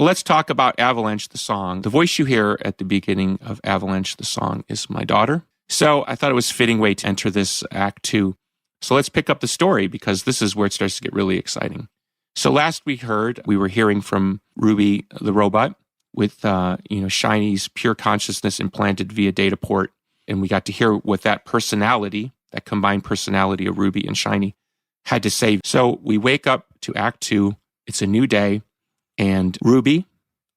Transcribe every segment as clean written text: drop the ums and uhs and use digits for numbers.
Well, let's talk about Avalanche, the song. The voice you hear at the beginning of Avalanche, the song, is my daughter. So I thought it was a fitting way to enter this Act 2. So let's pick up the story because this is where it starts to get really exciting. So last we were hearing from Ruby the robot with Shiny's pure consciousness implanted via data port. And we got to hear what that personality, that combined personality of Ruby and Shiny, had to say. So we wake up to Act 2. It's a new day. And Ruby,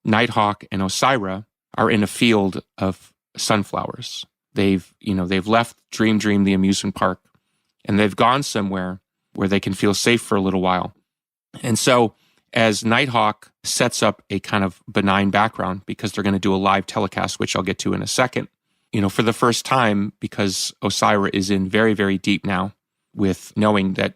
Nighthawk, and Osira are in a field of sunflowers. They've left Dream the amusement park, and they've gone somewhere where they can feel safe for a little while. And so as Nighthawk sets up a kind of benign background, because they're going to do a live telecast, which I'll get to in a second, for the first time, because Osira is in very, very deep now with knowing that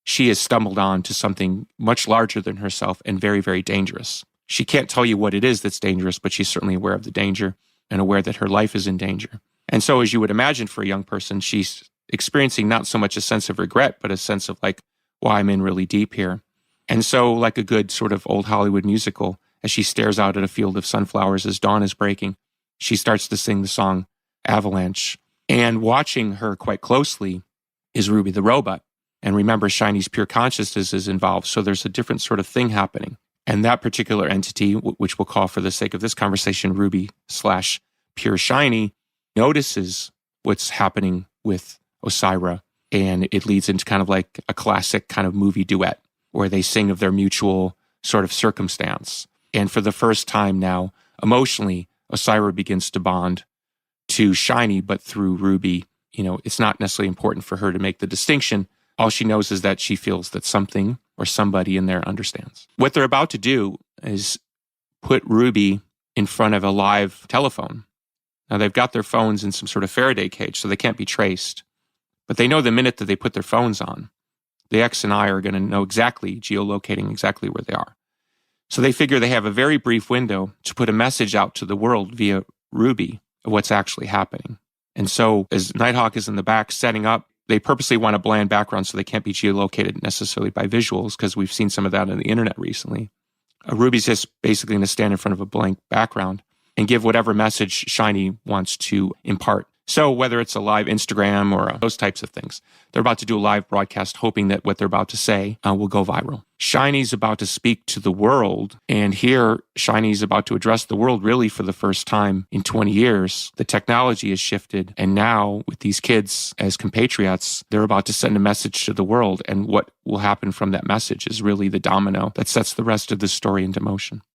she has stumbled on to something much larger than herself and very, very dangerous. She can't tell you what it is that's dangerous, but she's certainly aware of the danger and aware that her life is in danger. And so, as you would imagine for a young person, she's experiencing not so much a sense of regret, but a sense of like, wow, I'm in really deep here. And so, like a good sort of old Hollywood musical, as she stares out at a field of sunflowers as dawn is breaking, she starts to sing the song Avalanche. And watching her quite closely is Ruby the robot. And remember, Shiny's pure consciousness is involved, so there's a different sort of thing happening. And that particular entity, which we'll call for the sake of this conversation Ruby/pure Shiny, notices what's happening with Osira, and it leads into kind of like a classic kind of movie duet where they sing of their mutual sort of circumstance. And for the first time now, emotionally, Osira begins to bond to Shiny, but through Ruby. It's not necessarily important for her to make the distinction. All she knows is that she feels that something or somebody in there understands. What they're about to do is put Ruby in front of a live telephone. Now, they've got their phones in some sort of Faraday cage, so they can't be traced. But they know the minute that they put their phones on, the X and I are going to know exactly, geolocating exactly where they are. So they figure they have a very brief window to put a message out to the world via Ruby of what's actually happening. And so as Nighthawk is in the back setting up, they purposely want a bland background so they can't be geolocated necessarily by visuals, because we've seen some of that on the internet recently. Ruby's just basically going to stand in front of a blank background and give whatever message Shiny wants to impart. So whether it's a live Instagram or those types of things, they're about to do a live broadcast hoping that what they're about to say will go viral. Shiny's about to speak to the world, and here Shiny's about to address the world really for the first time in 20 years. The technology has shifted, and now with these kids as compatriots, they're about to send a message to the world, and what will happen from that message is really the domino that sets the rest of the story into motion.